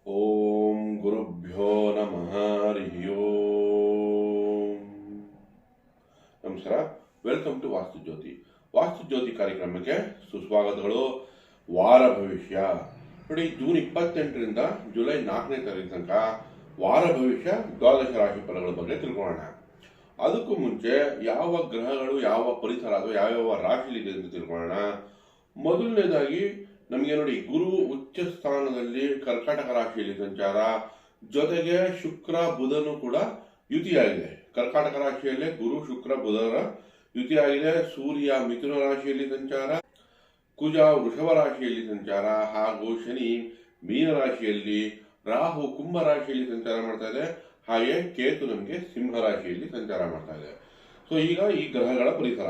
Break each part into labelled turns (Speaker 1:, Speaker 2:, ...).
Speaker 1: ಓಂ ಗುರುಭ್ಯೋ ನಮಃ ಹರಿ ಓಂ. ನಮಸ್ಕಾರ, ವೆಲ್ಕಮ್ ಟು ವಾಸ್ತುಜ್ಯೋತಿ ಕಾರ್ಯಕ್ರಮಕ್ಕೆ ಸುಸ್ವಾಗತಗಳು. ವಾರ ಭವಿಷ್ಯ ನೋಡಿ, ಜೂನ್ 28ರಿಂದ ಜುಲೈ 4ನೇ ತಾರೀಕು ತನಕ ವಾರ ಭವಿಷ್ಯ ದ್ವಾದಶ ರಾಶಿ ಫಲಗಳ ಬಗ್ಗೆ ತಿಳ್ಕೊಳ್ಳೋಣ. ಅದಕ್ಕೂ ಮುಂಚೆ ಯಾವ ಗ್ರಹಗಳು ಯಾವ ಪರಿಸರ ಅಥವಾ ಯಾವ್ಯಾವ ರಾಶಿಲಿದೆ ಅಂತ ತಿಳ್ಕೊಳ್ಳೋಣ. ಮೊದಲನೇದಾಗಿ ನಮಗೆ ನೋಡಿ, ಗುರು ಉಚ್ಚ ಸ್ಥಾನದಲ್ಲಿ ಕರ್ಕಾಟಕ ರಾಶಿಯಲ್ಲಿ ಸಂಚಾರ, ಜೊತೆಗೆ ಶುಕ್ರ ಬುಧನು ಕೂಡ ಯುತಿಯಾಗಿದೆ. ಕರ್ಕಾಟಕ ರಾಶಿಯಲ್ಲೇ ಗುರು ಶುಕ್ರ ಬುಧರ ಯುತಿಯಾಗಿದೆ. ಸೂರ್ಯ ಮಿಥುನ ರಾಶಿಯಲ್ಲಿ ಸಂಚಾರ, ಕುಜ ವೃಷಭ ರಾಶಿಯಲ್ಲಿ ಸಂಚಾರ, ಹಾಗೂ ಶನಿ ಮೀನ ರಾಶಿಯಲ್ಲಿ, ರಾಹು ಕುಂಭ ರಾಶಿಯಲ್ಲಿ ಸಂಚಾರ ಮಾಡ್ತಾ ಇದೆ. ಹಾಗೆ ಕೇತು ನಮಗೆ ಸಿಂಹ ರಾಶಿಯಲ್ಲಿ ಸಂಚಾರ ಮಾಡ್ತಾ ಇದೆ. ಸೊ ಈಗ ಈ ಗ್ರಹಗಳ ಪರಿಸರ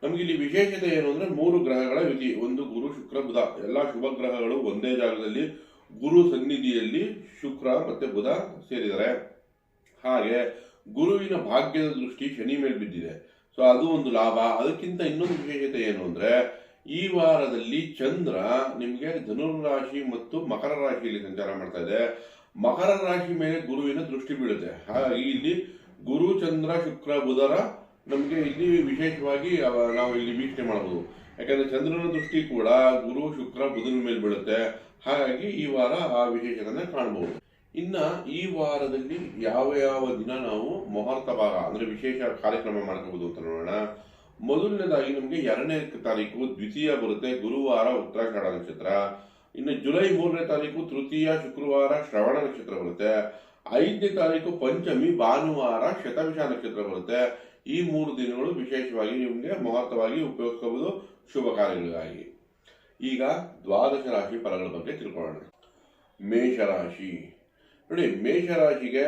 Speaker 1: ನಮ್ಗೆ ಇಲ್ಲಿ ವಿಶೇಷತೆ ಏನು ಅಂದ್ರೆ, 3 ಗ್ರಹಗಳ ಯುತಿ. ಒಂದು ಗುರು ಶುಕ್ರ ಬುಧ, ಎಲ್ಲಾ ಶುಭ ಗ್ರಹಗಳು ಒಂದೇ ಜಾಗದಲ್ಲಿ ಗುರು ಸನ್ನಿಧಿಯಲ್ಲಿ ಶುಕ್ರ ಮತ್ತೆ ಬುಧ ಸೇರಿದ್ದಾರೆ. ಹಾಗೆ ಗುರುವಿನ ಭಾಗ್ಯದ ದೃಷ್ಟಿ ಶನಿ ಮೇಲೆ ಬಿದ್ದಿದೆ. ಸೊ ಅದು ಒಂದು ಲಾಭ. ಅದಕ್ಕಿಂತ ಇನ್ನೊಂದು ವಿಶೇಷತೆ ಏನು ಅಂದ್ರೆ, ಈ ವಾರದಲ್ಲಿ ಚಂದ್ರ ನಿಮ್ಗೆ ಧನುರ್ ರಾಶಿ ಮತ್ತು ಮಕರ ರಾಶಿಯಲ್ಲಿ ಸಂಚಾರ ಮಾಡ್ತಾ ಇದೆ. ಮಕರ ರಾಶಿ ಮೇಲೆ ಗುರುವಿನ ದೃಷ್ಟಿ ಬೀಳುತ್ತೆ. ಹಾಗಾಗಿ ಇಲ್ಲಿ ಗುರು ಚಂದ್ರ ಶುಕ್ರ ಬುಧರ ನಮಗೆ ಇಲ್ಲಿ ವಿಶೇಷವಾಗಿ ನಾವು ಇಲ್ಲಿ ವೀಕ್ಷಣೆ ಮಾಡಬಹುದು. ಯಾಕಂದ್ರೆ ಚಂದ್ರನ ದೃಷ್ಟಿ ಕೂಡ ಗುರು ಶುಕ್ರ ಬುಧನ ಮೇಲೆ ಬೀಳುತ್ತೆ. ಹಾಗಾಗಿ ಈ ವಾರ ಆ ವಿಶೇಷತೆಯನ್ನು ಕಾಣಬಹುದು. ಇನ್ನ ಈ ವಾರದಲ್ಲಿ ಯಾವ ಯಾವ ದಿನ ನಾವು ಮುಹೂರ್ತ ಭಾಗ ಅಂದ್ರೆ ವಿಶೇಷ ಕಾರ್ಯಕ್ರಮ ಮಾಡ್ಕೋಬಹುದು ಅಂತ ನೋಡೋಣ. ಮೊದಲನೇದಾಗಿ ನಮಗೆ 2ನೇ ತಾರೀಕು ದ್ವಿತೀಯ ಬರುತ್ತೆ, ಗುರುವಾರ ಉತ್ತರಾಷಾಢ ನಕ್ಷತ್ರ. ಇನ್ನು ಜುಲೈ 3ನೇ ತಾರೀಕು ತೃತೀಯ ಶುಕ್ರವಾರ ಶ್ರವಣ ನಕ್ಷತ್ರ ಬರುತ್ತೆ. 5ನೇ ತಾರೀಕು ಪಂಚಮಿ ಭಾನುವಾರ ಶತಭಿಷ ನಕ್ಷತ್ರ ಬರುತ್ತೆ. ಈ 3 ದಿನಗಳು ವಿಶೇಷವಾಗಿ ನಿಮಗೆ ಮುಹೂರ್ತವಾಗಿ ಉಪಯೋಗಿಸಬಹುದು ಶುಭ ಕಾರ್ಯಗಳಿಗಾಗಿ. ಈಗ ದ್ವಾದಶ ರಾಶಿ ಫಲಗಳ ಬಗ್ಗೆ ತಿಳ್ಕೊಳ್ಳೋಣ. ಮೇಷರಾಶಿ ನೋಡಿ, ಮೇಷರಾಶಿಗೆ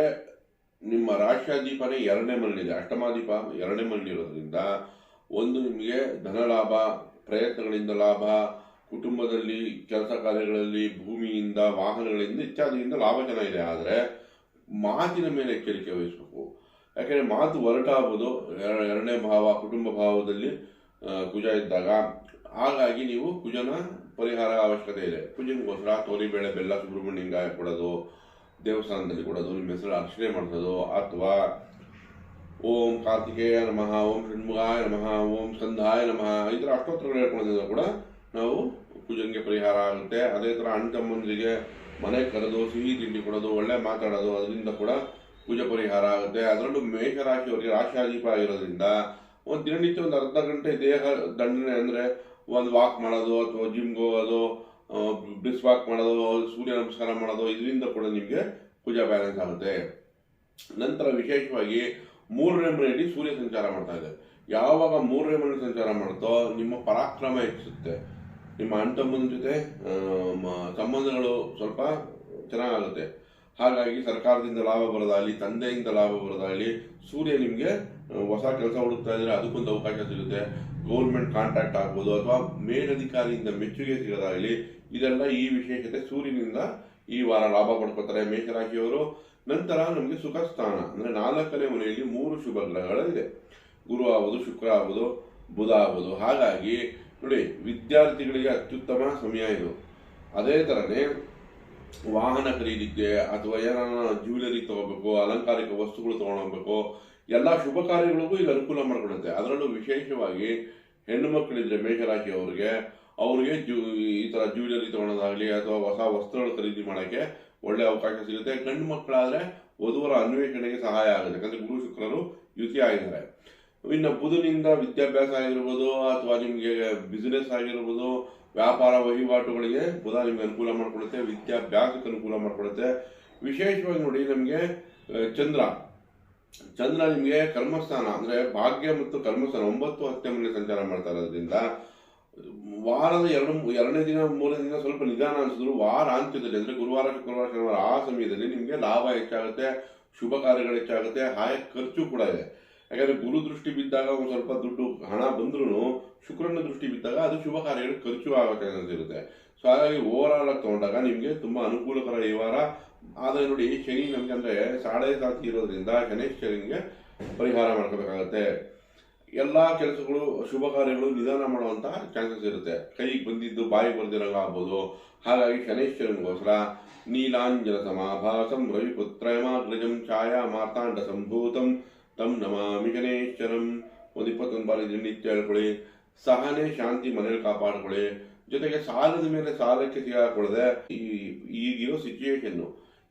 Speaker 1: ನಿಮ್ಮ ರಾಶ್ಯಾಧಿಪನೇ 2ನೇ ಮನೆಯಲ್ಲಿದೆ. ಅಷ್ಟಮಾಧಿಪ 2ನೇ ಮನೆಯಲ್ಲಿ ಇರೋದ್ರಿಂದ ಒಂದು ನಿಮಗೆ ಧನ ಲಾಭ, ಪ್ರಯತ್ನಗಳಿಂದ ಲಾಭ, ಕುಟುಂಬದಲ್ಲಿ ಕೆಲಸ ಕಾರ್ಯಗಳಲ್ಲಿ, ಭೂಮಿಯಿಂದ, ವಾಹನಗಳಿಂದ ಇತ್ಯಾದಿಯಿಂದ ಲಾಭ ಚೆನ್ನಾಗಿದೆ. ಆದರೆ ಮಾತಿನ ಮೇಲೆ ಎಚ್ಚರಿಕೆ ವಹಿಸಬೇಕು. ಯಾಕೆಂದ್ರೆ ಮಾತು ಹೊರಟಾಗುವುದು 2ನೇ ಭಾವ ಕುಟುಂಬ ಭಾವದಲ್ಲಿ ಕುಜ ಇದ್ದಾಗ. ಹಾಗಾಗಿ ನೀವು ಕುಜನ ಪರಿಹಾರ ಅವಶ್ಯಕತೆ ಇದೆ. ಕುಜನಿಗೋಸ್ಕರ ತೋರಿಬೇಳೆ ಬೆಲ್ಲ ಸುಬ್ರಹ್ಮಣ್ಯಂಗಾಯ ಕೊಡೋದು, ದೇವಸ್ಥಾನದಲ್ಲಿ ಕೊಡೋದು, ನಿಮ್ಮ ಹೆಸರು ಅರ್ಚನೆ ಮಾಡೋದು, ಅಥವಾ ಓಂ ಕಾರ್ತಿಕೇಯ ನಮಃ, ಓಂ ಷಣ್ಮುಖಾಯ ನಮಃ, ಓಂ ಸ್ಕಂಧಾಯ ನಮಃ, ಈ ಥರ ಅಷ್ಟೋತ್ತರಗಳು ಹೇಳ್ಕೊಳ್ಳೋದ್ರಿಂದ ಕೂಡ ನಾವು ಕುಜನಿಗೆ ಪರಿಹಾರ ಆಗುತ್ತೆ. ಅದೇ ಥರ ಅಣ್ಣ ತಮ್ಮಂದಿರಿಗೆ ಮನೆ ಕರೆದು ಸಿಹಿ ತಿಂಡಿ ಕೊಡೋದು, ಒಳ್ಳೆ ಮಾತಾಡೋದು, ಅದರಿಂದ ಕೂಡ ಕುಜ ಪರಿಹಾರ ಆಗುತ್ತೆ. ಅದರಲ್ಲೂ ಮೇಷರಾಶಿಯವರಿಗೆ ರಾಶಿಯಾಧಿಪ ಆಗಿರೋದ್ರಿಂದ ಒಂದು ದಿನನಿತ್ಯ ಒಂದು ಅರ್ಧ ಗಂಟೆ ದೇಹ ದಂಡನೆ ಅಂದ್ರೆ ಒಂದು ವಾಕ್ ಮಾಡೋದು, ಅಥವಾ ಜಿಮ್ಗೆ ಹೋಗೋದು, ಬ್ರಿಸ್ ವಾಕ್ ಮಾಡೋದು, ಸೂರ್ಯ ನಮಸ್ಕಾರ ಮಾಡೋದು, ಇದರಿಂದ ಕೂಡ ನಿಮಗೆ ಕುಜ ಬ್ಯಾಲೆನ್ಸ್ ಆಗುತ್ತೆ. ನಂತರ ವಿಶೇಷವಾಗಿ 3ನೇ ಮನೆಯಲ್ಲಿ ಸೂರ್ಯ ಸಂಚಾರ ಮಾಡ್ತಾ ಇದೆ. ಯಾವಾಗ 3ನೇ ಮನೆಯಲ್ಲಿ ಸಂಚಾರ ಮಾಡುತ್ತೋ ನಿಮ್ಮ ಪರಾಕ್ರಮ ಹೆಚ್ಚುತ್ತೆ. ನಿಮ್ಮ ಅಣ್ಣ ತಮ್ಮನ ಜೊತೆ ಸಂಬಂಧಗಳು ಸ್ವಲ್ಪ ಚೆನ್ನಾಗುತ್ತೆ. ಹಾಗಾಗಿ ಸರ್ಕಾರದಿಂದ ಲಾಭ ಬರೋದಾಗಲಿ, ತಂದೆಯಿಂದ ಲಾಭ ಬರೋದಾಗಲಿ, ಸೂರ್ಯ ನಿಮಗೆ ಹೊಸ ಕೆಲಸ ಹುಡುಕ್ತಾ ಇದ್ರೆ ಅದಕ್ಕೊಂದು ಅವಕಾಶ ಸಿಗುತ್ತೆ. ಗೌರ್ಮೆಂಟ್ ಕಾಂಟ್ರಾಕ್ಟ್ ಆಗ್ಬೋದು, ಅಥವಾ ಮೇಲಧಿಕಾರಿಯಿಂದ ಮೆಚ್ಚುಗೆ ಸಿಗೋದಾಗಲಿ, ಇದೆಲ್ಲ ಈ ವಿಶೇಷತೆ ಸೂರ್ಯನಿಂದ ಈ ವಾರ ಲಾಭ ಪಡ್ಕೋತಾರೆ ಮೇಷರಾಶಿಯವರು. ನಂತರ ನಮಗೆ ಸುಖ ಸ್ಥಾನ ಅಂದ್ರೆ 4ನೇ ಮನೆಯಲ್ಲಿ 3 ಶುಭ ಗ್ರಹಗಳಿದೆ. ಗುರು ಆಗೋದು, ಶುಕ್ರ ಆಗೋದು, ಬುಧ ಆಗೋದು. ಹಾಗಾಗಿ ನೋಡಿ, ವಿದ್ಯಾರ್ಥಿಗಳಿಗೆ ಅತ್ಯುತ್ತಮ ಸಮಯ ಇದು. ಅದೇ ತರನೇ ವಾಹನ ಖರೀದಿಗೆ ಅಥವಾ ಏನಾರ ಜ್ಯುವೆಲರಿ ತಗೋಬೇಕು, ಅಲಂಕಾರಿಕ ವಸ್ತುಗಳು ತಗೊಂಡೋಗ್ಬೇಕು, ಎಲ್ಲ ಶುಭ ಕಾರ್ಯಗಳಿಗೂ ಈಗ ಅನುಕೂಲ ಮಾಡ್ಕೊಡುತ್ತೆ. ಅದರಲ್ಲೂ ವಿಶೇಷವಾಗಿ ಹೆಣ್ಣು ಮಕ್ಕಳಿದ್ರೆ ಮೇಷರಾಶಿಯವರಿಗೆ, ಅವ್ರಿಗೆ ಈ ತರ ಜ್ಯುವೆಲರಿ ತಗೊಳೋದಾಗ್ಲಿ ಅಥವಾ ಹೊಸ ವಸ್ತ್ರಗಳು ಖರೀದಿ ಮಾಡೋಕ್ಕೆ ಒಳ್ಳೆ ಅವಕಾಶ ಸಿಗುತ್ತೆ. ಗಂಡು ಮಕ್ಕಳಾದ್ರೆ ವಧುವರ ಅನ್ವೇಷಣೆಗೆ ಸಹಾಯ ಆಗುತ್ತೆ, ಯಾಕಂದ್ರೆ ಗುರು ಶುಕ್ರರು ಯುತಿ ಆಗಿದ್ದಾರೆ. ಇನ್ನು ಬುಧನಿಂದ ವಿದ್ಯಾಭ್ಯಾಸ ಆಗಿರ್ಬೋದು, ಅಥವಾ ನಿಮಗೆ ಬಿಸಿನೆಸ್ ಆಗಿರ್ಬೋದು, ವ್ಯಾಪಾರ ವಹಿವಾಟುಗಳಿಗೆ ಬುಧ ನಿಮ್ಗೆ ಅನುಕೂಲ ಮಾಡ್ಕೊಡುತ್ತೆ, ವಿದ್ಯಾಭ್ಯಾಸಕ್ಕೆ ಅನುಕೂಲ ಮಾಡ್ಕೊಡುತ್ತೆ. ವಿಶೇಷವಾಗಿ ನೋಡಿ, ನಮಗೆ ಚಂದ್ರ ನಿಮಗೆ ಕರ್ಮಸ್ಥಾನ ಅಂದ್ರೆ ಭಾಗ್ಯ ಮತ್ತು ಕರ್ಮಸ್ಥಾನ 9, 10ನೇ ಮನೆ ಸಂಚಾರ ಮಾಡ್ತಾ ಇರೋದ್ರಿಂದ ವಾರದ 2ನೇ ದಿನ 3ನೇ ದಿನ ಸ್ವಲ್ಪ ನಿಧಾನ ಅನಿಸಿದ್ರು ವಾರ ಅಂತ್ಯದಲ್ಲಿ ಅಂದ್ರೆ ಗುರುವಾರ, ಶುಕ್ರವಾರ, ಶನಿವಾರ ಆ ಸಮಯದಲ್ಲಿ ನಿಮಗೆ ಲಾಭ ಹೆಚ್ಚಾಗುತ್ತೆ, ಶುಭ ಕಾರ್ಯಗಳು ಹೆಚ್ಚಾಗುತ್ತೆ. ಹಾಗೆ ಖರ್ಚು ಕೂಡ ಇದೆ. ಯಾಕಂದ್ರೆ ಗುರು ದೃಷ್ಟಿ ಬಿದ್ದಾಗ ಒಂದು ಸ್ವಲ್ಪ ದುಡ್ಡು ಹಣ ಬಂದ್ರೂ ಶುಕ್ರನ ದೃಷ್ಟಿ ಬಿದ್ದಾಗ ಅದು ಶುಭ ಕಾರ್ಯಗಳು ಖರ್ಚು ಆಗೋ ಚಾನ್ಸಸ್ ಇರುತ್ತೆ. ಸೊ ಹಾಗಾಗಿ ಓವರ್ ಆಲ್ ಆಗಿ ತಗೊಂಡಾಗ ನಿಮಗೆ ತುಂಬಾ ಅನುಕೂಲಕರ ಈ ವಾರ. ಆದ್ರೆ ನೋಡಿ, ಶನಿ ನಮ್ಗೆ ಅಂದ್ರೆ 7.5 ಇರೋದ್ರಿಂದ ಶನೇಶ್ವರನಿಗೆ ಪರಿಹಾರ ಮಾಡ್ಕೋಬೇಕಾಗತ್ತೆ. ಎಲ್ಲ ಕೆಲಸಗಳು ಶುಭ ಕಾರ್ಯಗಳು ನಿಧಾನ ಮಾಡುವಂತಹ ಚಾನ್ಸಸ್ ಇರುತ್ತೆ. ಕೈಗೆ ಬಂದಿದ್ದು ಬಾಯಿಗೆ ಬರ್ದಿರಂಗ ಆಗ್ಬೋದು. ಹಾಗಾಗಿ ಶನೈಶ್ವರನಿಗೋಸ್ಕರ ನೀಲಾಂಜನ ಸಮಾಭಾಸಂ ರವಿಪುತ್ರಯಮಾಗ್ರಜಂ ಛಾಯಾ ಮಾರ್ತಾಂಡ ಸಂಭೂತಂ ತಂ ನಮಾಮಿ ಶನೈಶ್ವರಂ. ಒಂದು 21 ಬಾರಿ ನಿತ್ಯ ಹೇಳ್ಕೊಳ್ಳಿ. ಸಹನೆ ಶಾಂತಿ ಮನೇಲಿ ಕಾಪಾಡ್ಕೊಳ್ಳಿ. ಜೊತೆಗೆ ಸಾಲದ ಮೇಲೆ ಸಾಲಕ್ಕೆ ಸಿಗಾಕೊಳ್ಳದೆ ಈಗಿರೋ ಸಿಚುಯೇಷನ್ನು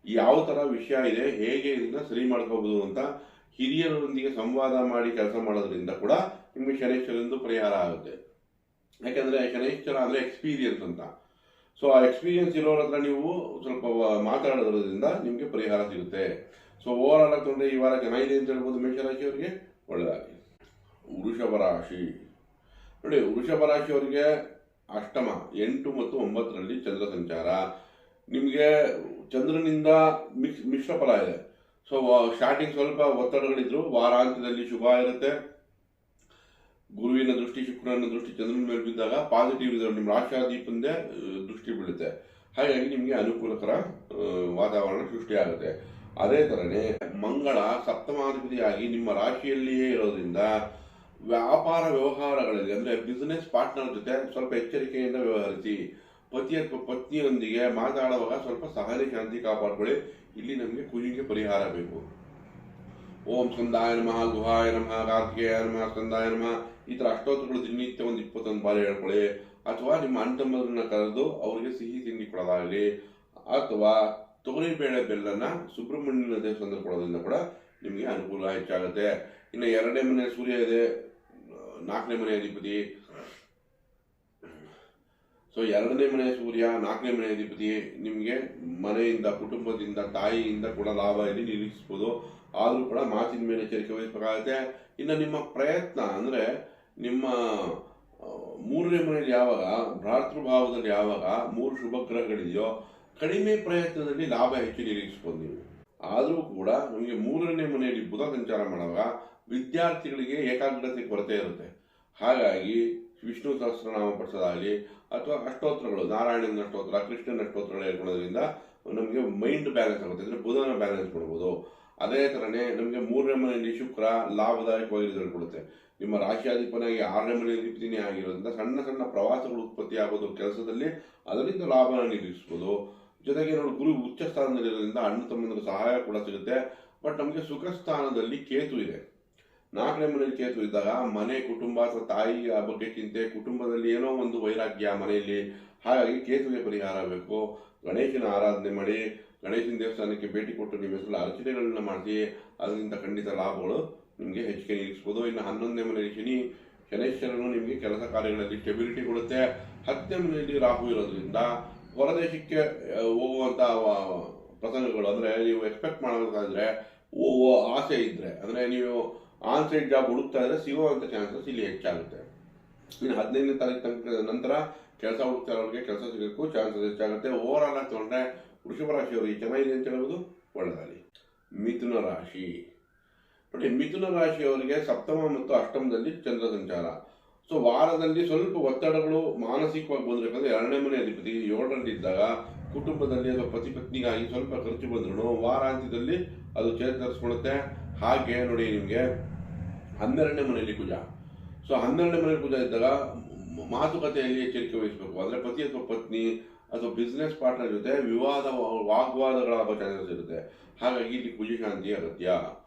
Speaker 1: ಯಾವ ತರ ವಿಷಯ ಇದೆ, ಹೇಗೆ ಇದನ್ನ ಸರಿ ಮಾಡ್ಕೋಬಹುದು ಅಂತ ಹಿರಿಯರೊಂದಿಗೆ ಸಂವಾದ ಮಾಡಿ ಕೆಲಸ ಮಾಡೋದ್ರಿಂದ ಕೂಡ ನಿಮಗೆ ಶನೈಶ್ವರಂದು ಪರಿಹಾರ ಆಗುತ್ತೆ. ಯಾಕಂದ್ರೆ ಶನೈಶ್ವರ ಅಂದ್ರೆ ಎಕ್ಸ್ಪೀರಿಯನ್ಸ್ ಅಂತ. ಸೊ ಆ ಎಕ್ಸ್ಪೀರಿಯನ್ಸ್ ಇರೋರ ಹತ್ರ ನೀವು ಸ್ವಲ್ಪ ಮಾತಾಡೋದ್ರಿಂದ ನಿಮಗೆ ಪರಿಹಾರ ಸಿಗುತ್ತೆ. ಸೊ ಓವರ್ ಆಲ್ ತೊಂದರೆ ಈ ವಾರ ಚೆನ್ನಾಗಿದೆ ಅಂತ ಹೇಳ್ಬೋದು ಮೇಷರಾಶಿಯವರಿಗೆ. ಒಳ್ಳೆಯದಾಗಿ. ವೃಷಭ ರಾಶಿ ನೋಡಿ, ವೃಷಭ ರಾಶಿಯವರಿಗೆ ಅಷ್ಟಮ 8 ಮತ್ತು 9ರಲ್ಲಿ ಚಂದ್ರ ಸಂಚಾರ. ನಿಮಗೆ ಚಂದ್ರನಿಂದ ಮಿಶ್ರ ಫಲ ಇದೆ. ಸೊ ಸ್ಟಾರ್ಟಿಂಗ್ ಸ್ವಲ್ಪ ಒತ್ತಡಗಳಿದ್ರು, ವಾರಾಂತ್ಯದಲ್ಲಿ ಶುಭ ಇರುತ್ತೆ. ಗುರುವಿನ ದೃಷ್ಟಿ, ಶುಕ್ರನ ದೃಷ್ಟಿ ಚಂದ್ರನ ಮೇಲೆ ಬಿದ್ದಾಗ ಪಾಸಿಟಿವ್ ಇದೆ. ನಿಮ್ಮ ರಾಶಿಯಾಧಿಪಂದೇ ದೃಷ್ಟಿ ಬೀಳುತ್ತೆ. ಹಾಗಾಗಿ ನಿಮಗೆ ಅನುಕೂಲಕರ ವಾತಾವರಣ ಸೃಷ್ಟಿಯಾಗುತ್ತೆ. ಅದೇ ತರನೇ ಮಂಗಳ ಸಪ್ತಮಾಧಿಪತಿಯಾಗಿ ನಿಮ್ಮ ರಾಶಿಯಲ್ಲಿಯೇ ಇರೋದ್ರಿಂದ ವ್ಯಾಪಾರ ವ್ಯವಹಾರಗಳಲ್ಲಿ ಅಂದ್ರೆ ಬಿಸಿನೆಸ್ ಪಾರ್ಟ್ನರ್ ಜೊತೆ ಸ್ವಲ್ಪ ಎಚ್ಚರಿಕೆಯಿಂದ ವ್ಯವಹರಿಸಿ. ಪತಿ ಅಥವಾ ಪತ್ನಿಯೊಂದಿಗೆ ಮಾತಾಡುವಾಗ ಸ್ವಲ್ಪ ಸಹನೆ ಶಾಂತಿ ಕಾಪಾಡ್ಕೊಳ್ಳಿ. ಇಲ್ಲಿ ನಮಗೆ ಕುಜಿಗೆ ಪರಿಹಾರ ಬೇಕು. ಓಂ ಸ್ಕಂದಾಯ ನಮಃ, ಗುಹಾಯ ನಮಃ, ಕಾರ್ತಿಕೇಯ ನಮಃ, ಸ್ಕಂದಾಯ ನಮಃ ಈ ತರ ಅಷ್ಟೋತ್ತರಗಳು ದಿನನಿತ್ಯ ಒಂದು 21 ಬಾರಿ ಹೇಳ್ಕೊಳ್ಳಿ. ಅಥವಾ ನಿಮ್ಮ ಅಣ್ಣತಮ್ಮರನ್ನ ಕರೆದು ಅವರಿಗೆ ಸಿಹಿ ತಿಂಡಿ ಕೊಡೋದಾಗಲಿ, ಅಥವಾ ತೊಗರಿಬೇಳೆ ಬೆಲ್ಲನ ಸುಬ್ರಹ್ಮಣ್ಯನ ದೇವಸ್ಥಾನದಲ್ಲಿ ಕೊಡೋದ್ರಿಂದ ಕೂಡ ನಿಮಗೆ ಅನುಕೂಲ ಹೆಚ್ಚಾಗುತ್ತೆ. ಇನ್ನು 2ನೇ ಮನೆ ಸೂರ್ಯ ಇದೆ, 4ನೇ ಮನೆ ಅಧಿಪತಿ. ಸೊ 2ನೇ ಮನೆ ಸೂರ್ಯ, 4ನೇ ಮನೆ ಅಧಿಪತಿ ನಿಮಗೆ ಮನೆಯಿಂದ, ಕುಟುಂಬದಿಂದ, ತಾಯಿಯಿಂದ ಕೂಡ ಲಾಭ ಇಲ್ಲಿ ನಿರೀಕ್ಷಿಸಬಹುದು. ಆದ್ರೂ ಕೂಡ ಮಾತಿನ ಮೇಲೆ ಎಚ್ಚರಿಕೆ ವಹಿಸಬೇಕಾಗುತ್ತೆ. ಇನ್ನು ನಿಮ್ಮ ಪ್ರಯತ್ನ ಅಂದ್ರೆ ನಿಮ್ಮ 3ನೇ ಮನೆಯಲ್ಲಿ ಯಾವಾಗ ಭ್ರಾತೃಭಾವದಲ್ಲಿ ಯಾವಾಗ 3 ಶುಭ ಗ್ರಹಗಳಿದೆಯೋ ಕಡಿಮೆ ಪ್ರಯತ್ನದಲ್ಲಿ ಲಾಭ ಹೆಚ್ಚು ನಿರೀಕ್ಷಿಸಬಹುದು ನೀವು. ಆದರೂ ಕೂಡ ನಮಗೆ 3ನೇ ಮನೆಯಲ್ಲಿ ಬುಧ ಸಂಚಾರ ಮಾಡುವಾಗ ವಿದ್ಯಾರ್ಥಿಗಳಿಗೆ ಏಕಾಗ್ರತೆ ಕೊರತೆ ಇರುತ್ತೆ. ಹಾಗಾಗಿ ವಿಷ್ಣು ಸಹಸ್ರನಾಮ ಪಡಿಸೋದಾಗಲಿ ಅಥವಾ ಅಷ್ಟೋತ್ರಗಳು, ನಾರಾಯಣನ ಅಷ್ಟೋತ್ರ, ಕೃಷ್ಣನ ಅಷ್ಟೋತ್ರಗಳು ಹೇಳ್ಕೊಳ್ಳೋದ್ರಿಂದ ನಮಗೆ ಮೈಂಡ್ ಬ್ಯಾಲೆನ್ಸ್ ಆಗುತ್ತೆ. ಅಂದರೆ ಬುಧನ ಬ್ಯಾಲೆನ್ಸ್ ಮಾಡ್ಬೋದು. ಅದೇ ಥರನೇ ನಮಗೆ 3ನೇ ಮನೆಯಲ್ಲಿ ಶುಕ್ರ ಲಾಭದಾಯಕವಾಗಿ ರಿಸಲ್ಟ್ ಕೊಡುತ್ತೆ. ನಿಮ್ಮ ರಾಶಿಯಾಧಿಪನಾಗಿ 6ನೇ ಮನೆ ಅಧಿಪತಿನೇ ಆಗಿರೋದ್ರಿಂದ ಸಣ್ಣ ಸಣ್ಣ ಪ್ರವಾಸಗಳು ಉತ್ಪತ್ತಿ ಆಗೋದು ಕೆಲಸದಲ್ಲಿ, ಅದರಿಂದ ಲಾಭನ ನಿರೀಕ್ಷಿಸ್ಬೋದು. ಜೊತೆಗೆ ನೋಡಿ, ಗುರು ಉಚ್ಚ ಸ್ಥಾನದಲ್ಲಿರೋದ್ರಿಂದ ಅಣ್ಣ ತಮ್ಮಂದಿರ ಸಹಾಯ ಕೂಡ ಸಿಗುತ್ತೆ. ಬಟ್ ನಮಗೆ ಸುಖ ಸ್ಥಾನದಲ್ಲಿ ಕೇತು ಇದೆ. 4ನೇ ಮನೆಯಲ್ಲಿ ಕೇತು ಇದ್ದಾಗ ಮನೆ, ಕುಟುಂಬ ಅಥವಾ ತಾಯಿ ಬಗ್ಗೆ ಚಿಂತೆ, ಕುಟುಂಬದಲ್ಲಿ ಏನೋ ಒಂದು ವೈರಾಗ್ಯ ಮನೆಯಲ್ಲಿ. ಹಾಗಾಗಿ ಕೇತುವಿಗೆ ಪರಿಹಾರ ಬೇಕು. ಗಣೇಶನ ಆರಾಧನೆ ಮಾಡಿ, ಗಣೇಶನ ದೇವಸ್ಥಾನಕ್ಕೆ ಭೇಟಿ ಕೊಟ್ಟು ನಿಮ್ಮ ಹೆಸರು ಅರ್ಚನೆಗಳನ್ನ ಮಾಡಿಸಿ, ಅದರಿಂದ ಖಂಡಿತ ಲಾಭಗಳು ನಿಮಗೆ ಹೆಚ್ಚಿಗೆ ನಿರೀಕ್ಷಿಸಬಹುದು. ಇನ್ನು 11ನೇ ಮನೆಯಲ್ಲಿ ಶನೈಶ್ವರನು ನಿಮಗೆ ಕೆಲಸ ಕಾರ್ಯಗಳಲ್ಲಿ ಸ್ಟೆಬಿಲಿಟಿ ಕೊಡುತ್ತೆ. 10ನೇ ಮನೆಯಲ್ಲಿ ರಾಹು ಇರೋದ್ರಿಂದ ಹೊರದೇಶಕ್ಕೆ ಹೋಗುವಂತ ಪ್ರಸಂಗಗಳು, ಅಂದ್ರೆ ನೀವು ಎಕ್ಸ್ಪೆಕ್ಟ್ ಮಾಡಬೇಕಾದ್ರೆ ಹೋಗುವ ಆಸೆ ಇದ್ರೆ, ಅಂದ್ರೆ ನೀವು ಆನ್ ಸೈಡ್ ಜಾಬ್ ಹುಡುಕ್ತಾ ಇದ್ರೆ ಸಿಗುವಂತ ಚಾನ್ಸಸ್ ಇಲ್ಲಿ ಹೆಚ್ಚಾಗುತ್ತೆ. ಇನ್ನು 15ನೇ ತಾರೀಕು ತನಕ ನಂತರ ಕೆಲಸ ಹುಡುಕ್ತಾ ಇರೋರಿಗೆ ಕೆಲಸ ಸಿಗೋಕ್ಕೂ ಚಾನ್ಸಸ್ ಹೆಚ್ಚಾಗುತ್ತೆ. ಓವರ್ ಆಲ್ ಆಗಿ ತಗೊಂಡ್ರೆ ವೃಷಭ ರಾಶಿಯವರಿಗೆ ಚೆನ್ನಾಗಿದೆ ಅಂತ ಹೇಳಬಹುದು. ಒಳ್ಳೆದಾಗಲಿ. ಮಿಥುನ ರಾಶಿ ನೋಡಿ, ಮಿಥುನ ರಾಶಿಯವರಿಗೆ ಸಪ್ತಮ ಮತ್ತು ಅಷ್ಟಮದಲ್ಲಿ ಚಂದ್ರ ಸಂಚಾರ. ಸೊ ವಾರದಲ್ಲಿ ಸ್ವಲ್ಪ ಒತ್ತಡಗಳು ಮಾನಸಿಕವಾಗಿ ಬಂದ್ರೆ, ಯಾಕಂದ್ರೆ 2ನೇ ಮನೆ ಅಧಿಪತಿ 7ರಲ್ಲಿ ಇದ್ದಾಗ ಕುಟುಂಬದಲ್ಲಿ ಅಥವಾ ಪತಿ ಪತ್ನಿಗಾಗಿ ಸ್ವಲ್ಪ ಖರ್ಚು ಬಂದ್ರು ವಾರಾಂತ್ಯದಲ್ಲಿ ಅದು ಚೇತರಿಸ್ಕೊಳ್ಳುತ್ತೆ. ಹಾಗೆ ನೋಡಿ, ನಿಮಗೆ 12ನೇ ಮನೆಯಲ್ಲಿ ಕುಜ. ಸೊ 12ನೇ ಮನೆಯಲ್ಲಿ ಕುಜ ಇದ್ದಾಗ ಮಾತುಕತೆಯಲ್ಲಿ ಎಚ್ಚರಿಕೆ ವಹಿಸಬೇಕು. ಅಂದ್ರೆ ಪತಿ ಅಥವಾ ಪತ್ನಿ ಅಥವಾ ಬಿಸ್ನೆಸ್ ಪಾರ್ಟ್ನರ್ ಜೊತೆ ವಾಗ್ವಾದಗಳಾಗೋ ಚಾನ್ಸಸ್ ಇರುತ್ತೆ. ಹಾಗಾಗಿ ಇಲ್ಲಿ ಕುಜ ಶಾಂತಿ ಅಗತ್ಯ.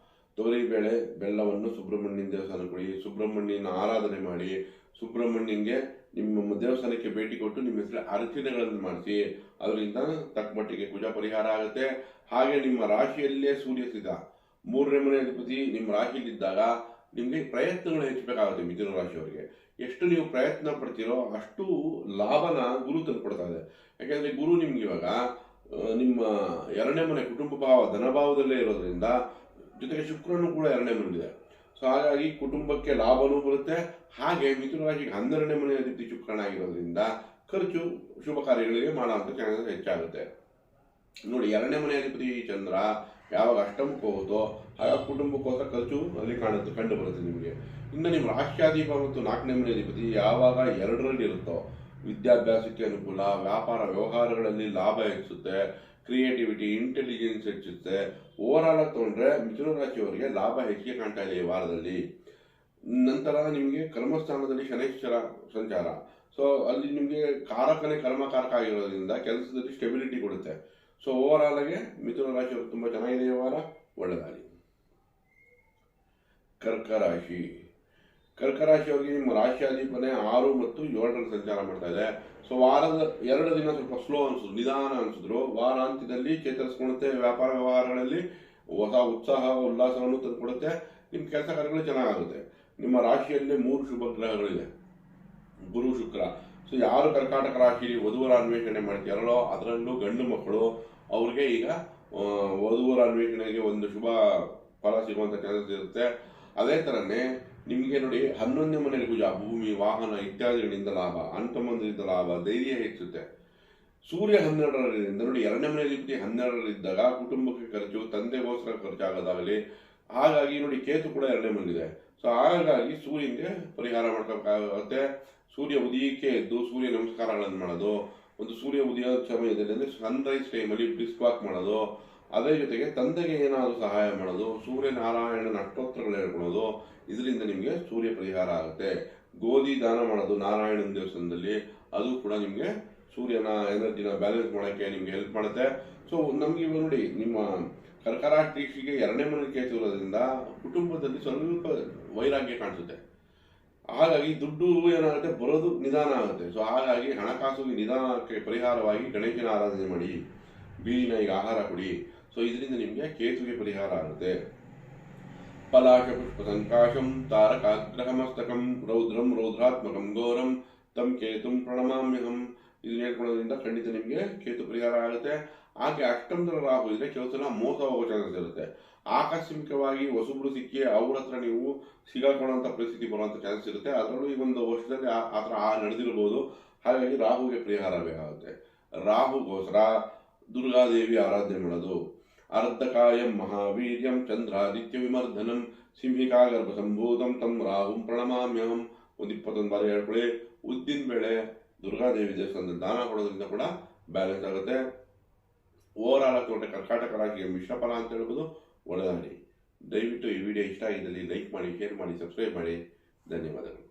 Speaker 1: ತೊಗರಿಬೇಳೆ ಬೆಲ್ಲವನ್ನು ಸುಬ್ರಹ್ಮಣ್ಯನ ದೇವಸ್ಥಾನ ಕೊಡಿ, ಸುಬ್ರಹ್ಮಣ್ಯನ ಆರಾಧನೆ ಮಾಡಿ, ಸುಬ್ರಹ್ಮಣ್ಯನ್ಗೆ ನಿಮ್ಮ ದೇವಸ್ಥಾನಕ್ಕೆ ಭೇಟಿ ಕೊಟ್ಟು ನಿಮ್ಮ ಹೆಸರು ಅರ್ಚನೆಗಳನ್ನು ಮಾಡಿಸಿ. ಅದರಿಂದ ತಕ್ಕ ಮಟ್ಟಿಗೆ ಕುಜ ಪರಿಹಾರ ಆಗುತ್ತೆ. ಹಾಗೆ ನಿಮ್ಮ ರಾಶಿಯಲ್ಲೇ ಸೂರ್ಯ ಸ್ಥಿತ, 3ನೇ ಮನೆ ಅಧಿಪತಿ ನಿಮ್ಮ ರಾಶಿಯಲ್ಲಿದ್ದಾಗ ನಿಮಗೆ ಪ್ರಯತ್ನಗಳು ಹೆಚ್ಚಬೇಕಾಗುತ್ತೆ. ಮಿಥುನ ರಾಶಿಯವರಿಗೆ ಎಷ್ಟು ನೀವು ಪ್ರಯತ್ನ ಪಡ್ತೀರೋ ಅಷ್ಟು ಲಾಭನ ಗುರು ತಂದುಕೊಡ್ತಾ ಇದೆ. ಯಾಕೆಂದ್ರೆ ಗುರು ನಿಮ್ಗೆ ಇವಾಗ ನಿಮ್ಮ 2ನೇ ಮನೆ ಕುಟುಂಬ ಭಾವ, ಧನಭಾವದಲ್ಲೇ ಇರೋದ್ರಿಂದ, ಜೊತೆಗೆ ಶುಕ್ರನು ಕೂಡ 2ನೇ ಮನೆಯಿದೆ. ಸೊ ಹಾಗಾಗಿ ಕುಟುಂಬಕ್ಕೆ ಲಾಭನೂ ಬರುತ್ತೆ. ಹಾಗೆ ಮಿಥುನ ರಾಶಿಗೆ 12ನೇ ಮನೆ ಅಧಿಪತಿ ಶುಕ್ರನಾಗಿರೋದ್ರಿಂದ ಖರ್ಚು ಶುಭ ಕಾರ್ಯಗಳಿಗೆ ಮಾಡುವಂತ ಚಾನ್ಸಸ್ ಹೆಚ್ಚಾಗುತ್ತೆ. ನೋಡಿ, 2ನೇ ಮನೆ ಅಧಿಪತಿ ಚಂದ್ರ ಯಾವಾಗ ಅಷ್ಟಮಕ್ಕೆ ಹೋಗುತ್ತೋ ಆಗ ಕುಟುಂಬಕ್ಕೋಸ್ಕರ ಖರ್ಚು ಅಲ್ಲಿ ಕಂಡು ಬರುತ್ತೆ ನಿಮಗೆ. ಇನ್ನು ನಿಮ್ಮ ರಾಷ್ಟ್ರಾಧಿಪ ಮತ್ತು 4ನೇ ಮನೆ ಅಧಿಪತಿ ಯಾವಾಗ 2ರಲ್ಲಿ ಇರುತ್ತೋ ವಿದ್ಯಾಭ್ಯಾಸಕ್ಕೆ ಅನುಕೂಲ, ವ್ಯಾಪಾರ ವ್ಯವಹಾರಗಳಲ್ಲಿ ಲಾಭ ಹೆಚ್ಚುತ್ತೆ, ಕ್ರಿಯೇಟಿವಿಟಿ, ಇಂಟೆಲಿಜೆನ್ಸ್ ಹೆಚ್ಚುತ್ತೆ. ಓವರ್ ಆಲ್ ಆಗಿ ತಗೊಂಡ್ರೆ ಮಿಥುನ ರಾಶಿಯವರಿಗೆ ಲಾಭ ಹೆಚ್ಚಿಗೆ ಕಾಣ್ತಾ ಇದೆ ಈ ವಾರದಲ್ಲಿ. ನಂತರ ನಿಮಗೆ ಕರ್ಮಸ್ಥಾನದಲ್ಲಿ ಶನೈಶ್ಚರ ಸಂಚಾರ. ಸೊ ಅಲ್ಲಿ ನಿಮಗೆ ಕಾರಕನೇ ಕರ್ಮಕಾರಕ ಆಗಿರೋದ್ರಿಂದ ಕೆಲಸದಲ್ಲಿ ಸ್ಟೆಬಿಲಿಟಿ ಕೊಡುತ್ತೆ. ಸೊ ಓವರ್ ಆಲ್ ಆಗಿ ಮಿಥುನ ರಾಶಿಯವರು ತುಂಬ ಚೆನ್ನಾಗಿದೆ ಈ ವಾರ, ಒಳ್ಳೆದಾಗಲಿ. ಕರ್ಕ ರಾಶಿ. ಕರ್ಕ ರಾಶಿಯವರಿಗೆ ನಿಮ್ಮ ರಾಶಿಯಾಧಿಪನೆ 6 ಮತ್ತು 7ರಲ್ಲಿ ಸಂಚಾರ ಮಾಡ್ತಾ ಇದೆ. ಸೊ ವಾರದ 2 ದಿನ ಸ್ವಲ್ಪ ಸ್ಲೋ ಅನ್ಸಿದ್ರು, ನಿಧಾನ ಅನ್ಸಿದ್ರು. ವಾರಾಂತ್ಯದಲ್ಲಿ ಚೇತರಿಸ್ಕೊಳುತ್ತೆ. ವ್ಯಾಪಾರ ವ್ಯವಹಾರಗಳಲ್ಲಿ ಹೊಸ ಉತ್ಸಾಹ ಉಲ್ಲಾಸವನ್ನು ತಂದುಕೊಡುತ್ತೆ. ನಿಮ್ಮ ಕೆಲಸ ಕಾರ್ಯಗಳು ಚೆನ್ನಾಗುತ್ತೆ. ನಿಮ್ಮ ರಾಶಿಯಲ್ಲಿ 3 ಶುಭ ಗ್ರಹಗಳಿದೆ, ಗುರು ಶುಕ್ರ. ಸೊ ಯಾರು ಕರ್ಕಾಟಕ ರಾಶಿ ವಧುವರ ಅನ್ವೇಷಣೆ ಮಾಡ್ತೀರಲ್ಲೋ ಅದರಲ್ಲೂ ಗಂಡು ಮಕ್ಕಳು ಅವ್ರಿಗೆ ಈಗ ವಧುವರ ಅನ್ವೇಷಣೆಗೆ ಒಂದು ಶುಭ ಫಲ ಸಿಗುವಂಥ ಚಾನ್ಸಸ್ ಇರುತ್ತೆ. ಅದೇ ಥರನೇ ನಿಮಗೆ ನೋಡಿ 11ನೇ ಮನೆಯಲ್ಲಿ ಕುಜ, ಭೂಮಿ ವಾಹನ ಇತ್ಯಾದಿಗಳಿಂದ ಲಾಭ, ಅಣ್ತಂಬಂಧರಿಂದ ಲಾಭ, ಧೈರ್ಯ ಹೆಚ್ಚುತ್ತೆ. ಸೂರ್ಯ 12ರಿಂದ ನೋಡಿ 2ನೇ ಮನೆಯಲ್ಲಿ 12ರಲ್ಲಿದ್ದಾಗ ಕುಟುಂಬಕ್ಕೆ ಖರ್ಚು, ತಂದೆಗೋಸ್ಕರ ಖರ್ಚಾಗೋದಾಗಲಿ. ಹಾಗಾಗಿ ನೋಡಿ ಕೇತು ಕೂಡ 2ನೇ ಮನೆಯಲ್ಲಿದೆ. ಸೊ ಹಾಗಾಗಿ ಸೂರ್ಯನಿಗೆ ಪರಿಹಾರ ಮಾಡ್ಕೋಬೇಕಾಗುತ್ತೆ. ಸೂರ್ಯ ಉದಯಕ್ಕೆ ಎದ್ದು ಸೂರ್ಯ ನಮಸ್ಕಾರಗಳನ್ನು ಮಾಡೋದು, ಒಂದು ಸೂರ್ಯ ಉದಯ ಸಮಯದಲ್ಲಿ ಅಂದರೆ ಸನ್ರೈಸ್ ಟೈಮಲ್ಲಿ ಬ್ರಿಸ್ಕ್ ವಾಕ್ ಮಾಡೋದು, ಅದೇ ಜೊತೆಗೆ ತಂದೆಗೆ ಏನಾದರೂ ಸಹಾಯ ಮಾಡೋದು, ಸೂರ್ಯನಾರಾಯಣನ ಅಷ್ಟೋತ್ತರಗಳು ಹೇಳ್ಕೊಳ್ಳೋದು, ಇದರಿಂದ ನಿಮಗೆ ಸೂರ್ಯ ಪರಿಹಾರ ಆಗುತ್ತೆ. ಗೋಧಿ ದಾನ ಮಾಡೋದು ನಾರಾಯಣನ ದೇವಸ್ಥಾನದಲ್ಲಿ, ಅದು ಕೂಡ ನಿಮಗೆ ಸೂರ್ಯನ ಎನರ್ಜಿನ ಬ್ಯಾಲೆನ್ಸ್ ಮಾಡೋಕ್ಕೆ ನಿಮಗೆ ಹೆಲ್ಪ್ ಮಾಡುತ್ತೆ. ಸೊ ನಮಗೆ ಇವಾಗ ನೋಡಿ ನಿಮ್ಮ ಕರ್ಕರಾಶಿಗೆ 2ನೇ ಮನೆ ಕೇತು ಇರೋದ್ರಿಂದ ಕುಟುಂಬದಲ್ಲಿ ಸ್ವಲ್ಪ ವೈರಾಗ್ಯ ಕಾಣಿಸುತ್ತೆ. ಹಾಗಾಗಿ ದುಡ್ಡು ಏನಾಗುತ್ತೆ, ಬರೋದು ನಿಧಾನ ಆಗುತ್ತೆ. ಸೊ ಹಾಗಾಗಿ ಹಣಕಾಸು ನಿಧಾನಕ್ಕೆ ಪರಿಹಾರವಾಗಿ ಗಣೇಶನ ಆರಾಧನೆ ಮಾಡಿ, ಬೀದಿನಾಯಿಗೆ ಆಹಾರ ಕೊಡಿ. ಸೊ ಇದರಿಂದ ನಿಮಗೆ ಕೇತುವಿಗೆ ಪರಿಹಾರ ಆಗುತ್ತೆ. ಪಲಾಶ ಪುಷ್ಪ ಸಂಕಾಶಂ ತಾರಕಾಗ್ರಹಮಸ್ತಕಂ ರೌದ್ರಂ ರೌದ್ರಾತ್ಮಕಂ ಘೋರಂ ತಂ ಕೇತುಂ ಪ್ರಣಮಾಮ್ಯಹಂ. ಇದನ್ನ ಹೇಳ್ಕೊಳ್ಳೋದ್ರಿಂದ ಖಂಡಿತ ನಿಮಗೆ ಕೇತು ಪರಿಹಾರ ಆಗುತ್ತೆ. ಹಾಗೆ ಅಷ್ಟಮದ ರಾಹು ಇದ್ರೆ ಕೆಲವು ಸಲ ಮೋಸ ಹೋಗೋ ಚಾನ್ಸಸ್ ಇರುತ್ತೆ. ಆಕಸ್ಮಿಕವಾಗಿ ಹೊಸಬ್ರು ಸಿಕ್ಕಿ ಅವ್ರ ಹತ್ರ ನೀವು ಸಿಗಾಕೊಳ್ಳುವಂಥ ಪರಿಸ್ಥಿತಿ ಬರುವಂಥ ಚಾನ್ಸಸ್ ಇರುತ್ತೆ. ಅದರಲ್ಲೂ ಈ ಒಂದು ವರ್ಷದಲ್ಲಿ ಆ ಥರ ನಡೆದಿರ್ಬೋದು. ಹಾಗಾಗಿ ರಾಹುಗೆ ಪರಿಹಾರ ಬೇಕಾಗುತ್ತೆ. ರಾಹುಗೋಸ್ಕರ ದುರ್ಗಾದೇವಿ ಆರಾಧನೆ ಮಾಡೋದು. ಅರ್ಧಕಾಯಂ ಮಹಾವೀರ್ಯಂ ಚಂದ್ರಾದಿತ್ಯ ವಿಮರ್ಧನಂ ಸಿಂಹಿಕಾ ಗರ್ಭ ಸಂಭೂತಂ ತಂ ರಾಹುಂ ಪ್ರಣಮಾಮ್ಯಹಂ. ಒಂದು 21 ಬಾರಿ ಹೇಳ್ಕೊಳ್ಳಿ. ಉದ್ದಿನ ಬೇಳೆ ದುರ್ಗಾದೇವಿ ದೇವಸ್ಥಾನದಲ್ಲಿ ದಾನ ಕೊಡೋದ್ರಿಂದ ಕೂಡ ಬ್ಯಾಲೆನ್ಸ್ ಆಗುತ್ತೆ. ಓವರ್ ಆಲ್ ಹಾಕೊಂಡ್ರೆ ಕರ್ಕಾಟಕ ರಾಶಿಗೆ ಮಿಶ್ರ ಫಲ ಅಂತ ಹೇಳ್ಬೋದು, ಒಳ್ಳೆದಾಗಲಿ. ದಯವಿಟ್ಟು ಈ ವಿಡಿಯೋ ಇಷ್ಟ ಆಗಿದ್ದಲ್ಲಿ ಲೈಕ್ ಮಾಡಿ, ಶೇರ್ ಮಾಡಿ, ಸಬ್ಸ್ಕ್ರೈಬ್ ಮಾಡಿ. ಧನ್ಯವಾದಗಳು.